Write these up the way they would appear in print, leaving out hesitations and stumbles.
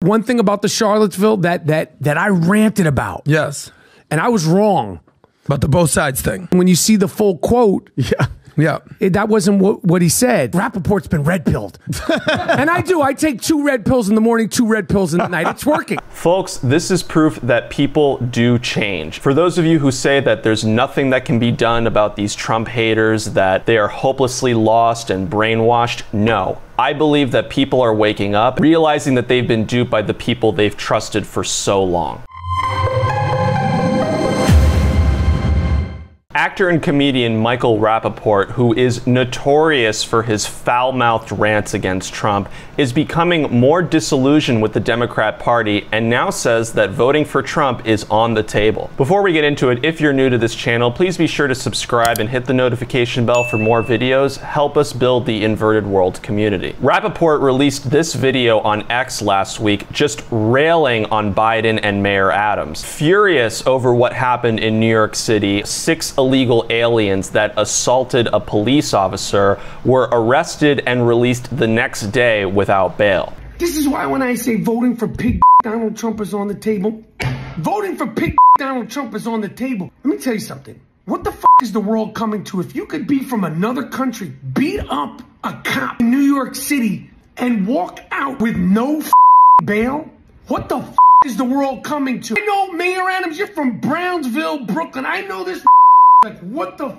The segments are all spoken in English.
One thing about the Charlottesville that I ranted about. Yes. And I was wrong. About the both sides thing. When you see the full quote. Yeah. Yeah. That wasn't what he said. Rappaport's been red-pilled. And I do. I take 2 red pills in the morning, 2 red pills in the night. It's working. Folks, this is proof that people do change. For those of you who say that there's nothing that can be done about these Trump haters, that they are hopelessly lost and brainwashed, no. I believe that people are waking up, realizing that they've been duped by the people they've trusted for so long. Actor and comedian Michael Rappaport, who is notorious for his foul-mouthed rants against Trump, is becoming more disillusioned with the Democrat Party and now says that voting for Trump is on the table. Before we get into it, if you're new to this channel, please be sure to subscribe and hit the notification bell for more videos. Help us build the inverted world community. Rappaport released this video on X last week, just railing on Biden and Mayor Adams. Furious over what happened in New York City, 6 illegal aliens that assaulted a police officer were arrested and released the next day without bail. This is why when I say voting for pig Donald Trump is on the table, voting for pig Donald Trump is on the table. Let me tell you something. What the is the world coming to? If you could be from another country, beat up a cop in New York City and walk out with no bail, what the is the world coming to? I know, Mayor Adams, you're from Brownsville, Brooklyn. I know this. Like, what the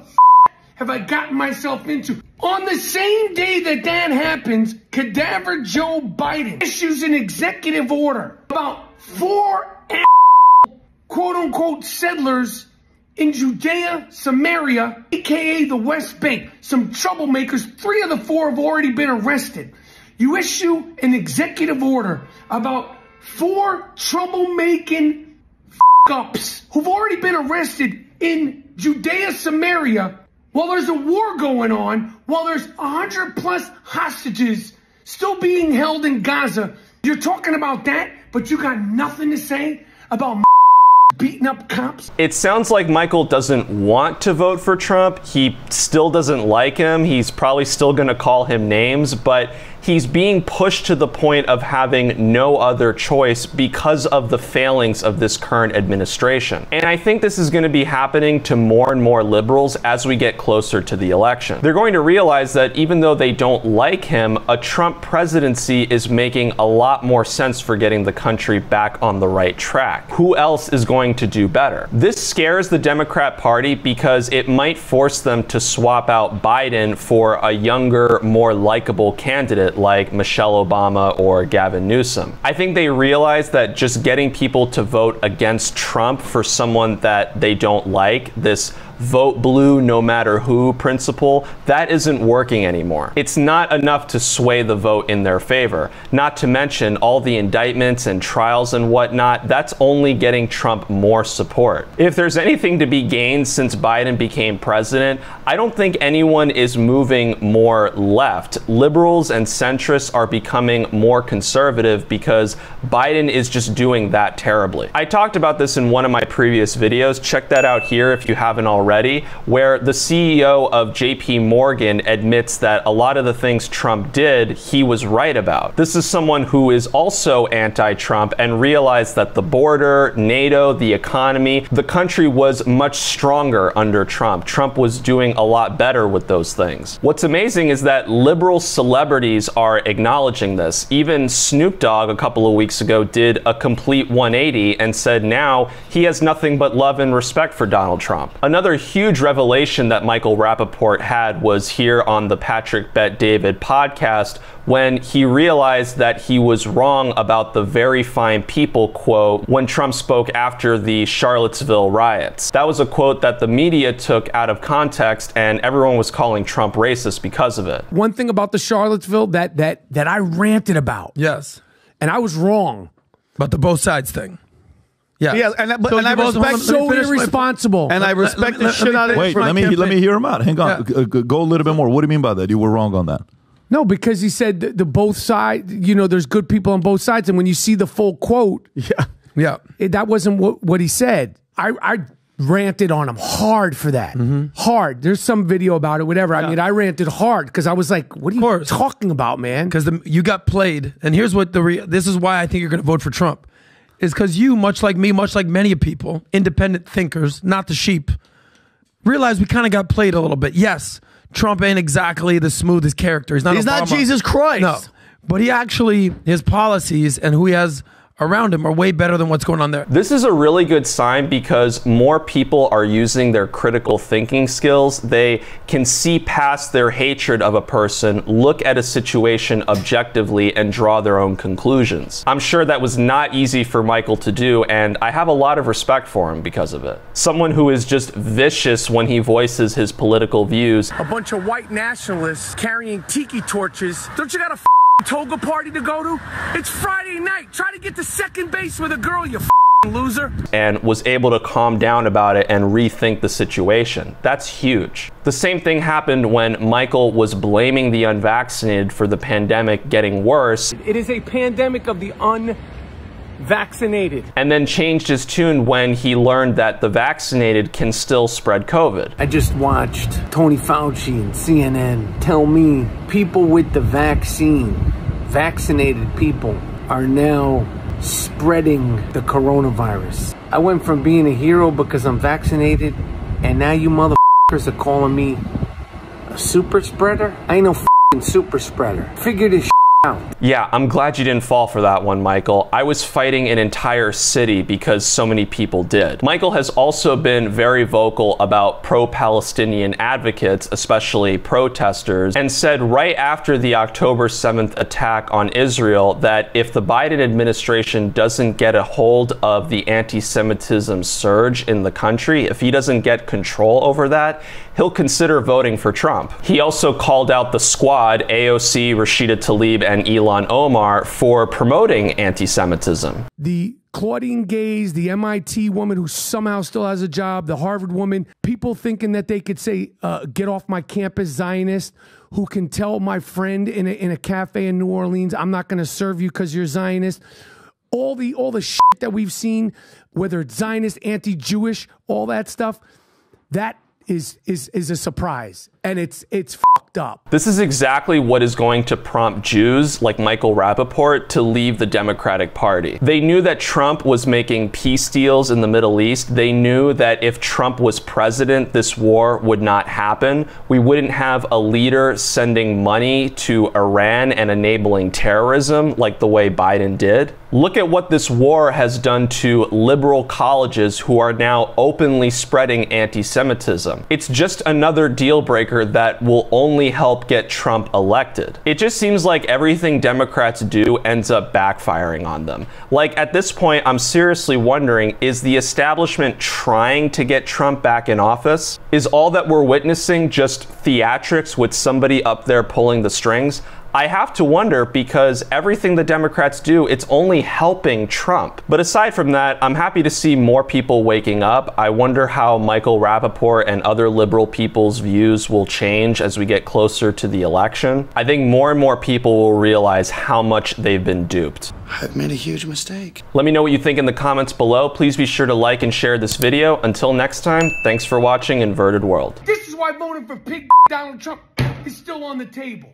have I gotten myself into? On the same day that happens, Cadaver Joe Biden issues an executive order about 4 quote-unquote settlers in Judea, Samaria, aka the West Bank. Some troublemakers, 3 of the 4 have already been arrested. You issue an executive order about 4 troublemaking ups who've already been arrested in Judea, Samaria, while there's a war going on, while there's 100+ hostages still being held in Gaza. You're talking about that, but you got nothing to say about beating up cops? It sounds like Michael doesn't want to vote for Trump. He still doesn't like him. He's probably still going to call him names, but he's being pushed to the point of having no other choice because of the failings of this current administration. And I think this is going to be happening to more and more liberals as we get closer to the election. They're going to realize that even though they don't like him, a Trump presidency is making a lot more sense for getting the country back on the right track. Who else is going to do better? This scares the Democrat Party because it might force them to swap out Biden for a younger, more likable candidate like Michelle Obama or Gavin Newsom. I think they realize that just getting people to vote against Trump for someone that they don't like, this vote blue no matter who principle, that isn't working anymore. It's not enough to sway the vote in their favor. Not to mention all the indictments and trials and whatnot, that's only getting Trump more support. If there's anything to be gained since Biden became president, I don't think anyone is moving more left. Liberals and centrists are becoming more conservative because Biden is just doing that terribly. I talked about this in one of my previous videos. Check that out here if you haven't already, where the CEO of JP Morgan admits that a lot of the things Trump did, he was right about. This is someone who is also anti-Trump and realized that the border, NATO, the economy, the country was much stronger under Trump. Trump was doing a lot better with those things. What's amazing is that liberal celebrities are acknowledging this. Even Snoop Dogg a couple of weeks ago did a complete 180 and said now he has nothing but love and respect for Donald Trump. Another huge revelation that Michael Rappaport had was here on the Patrick Bet David podcast when he realized that he was wrong about the very fine people quote when Trump spoke after the Charlottesville riots. That was a quote that the media took out of context and everyone was calling Trump racist because of it. One thing about the Charlottesville that I ranted about. Yes. And I was wrong. About the both sides thing. Yeah, and I respect so irresponsible. And I respect the shit out of it. Wait, let me hear him out. Hang on, go a little bit more. What do you mean by that? You were wrong on that. No, because he said the both sides. You know, there's good people on both sides, and when you see the full quote, yeah, that wasn't what he said. I ranted on him hard for that. Hard. There's some video about it, whatever. I mean, I ranted hard because I was like, what are you talking about, man? Because you got played. And here's what this is why I think you're going to vote for Trump. Is because you, much like me, much like many people, independent thinkers, not the sheep, realize we kind of got played a little bit. Yes, Trump ain't exactly the smoothest character. He's not Jesus Christ. No. But he actually, his policies and who he has around him are way better than what's going on there. This is a really good sign because more people are using their critical thinking skills. They can see past their hatred of a person, look at a situation objectively, and draw their own conclusions. I'm sure that was not easy for Michael to do, and I have a lot of respect for him because of it. Someone who is just vicious when he voices his political views. A bunch of white nationalists carrying tiki torches. Don't you got a toga party to go to? It's Friday night. Try to get to second base with a girl, you loser. And was able to calm down about it and rethink the situation. That's huge. The same thing happened when Michael was blaming the unvaccinated for the pandemic getting worse. It is a pandemic of the unvaccinated. And then changed his tune when he learned that the vaccinated can still spread COVID. I just watched Tony Fauci and CNN tell me people with the vaccine, vaccinated people, are now spreading the coronavirus. I went from being a hero because I'm vaccinated, and now you motherfuckers are calling me a super spreader? I ain't no f***ing super spreader. Figure this out. Yeah, I'm glad you didn't fall for that one, Michael. I was fighting an entire city because so many people did. Michael has also been very vocal about pro-Palestinian advocates, especially protesters, and said right after the October 7th attack on Israel that if the Biden administration doesn't get a hold of the anti-Semitism surge in the country, if he doesn't get control over that, he'll consider voting for Trump. He also called out the squad, AOC, Rashida Tlaib, and Ilhan Omar, for promoting anti-Semitism. The Claudine Gaze, the MIT woman who somehow still has a job, the Harvard woman, people thinking that they could say, get off my campus, Zionist, who can tell my friend in a cafe in New Orleans, I'm not going to serve you because you're Zionist. All the shit that we've seen, whether it's Zionist, anti-Jewish, all that stuff, that is a surprise, and it's fucked up. This is exactly what is going to prompt Jews like Michael Rappaport to leave the Democratic Party. They knew that Trump was making peace deals in the Middle East. They knew that if Trump was president, this war would not happen. We wouldn't have a leader sending money to Iran and enabling terrorism like the way Biden did. Look at what this war has done to liberal colleges who are now openly spreading anti-Semitism. It's just another deal breaker that will only help get Trump elected. It just seems like everything Democrats do ends up backfiring on them. Like, at this point, I'm seriously wondering, is the establishment trying to get Trump back in office? Is all that we're witnessing just theatrics with somebody up there pulling the strings? I have to wonder, because everything the Democrats do, it's only helping Trump. But aside from that, I'm happy to see more people waking up. I wonder how Michael Rappaport and other liberal people's views will change as we get closer to the election. I think more and more people will realize how much they've been duped. I've made a huge mistake. Let me know what you think in the comments below. Please be sure to like and share this video. Until next time, thanks for watching Inverted World. This is why voting for pig Donald Trump is still on the table.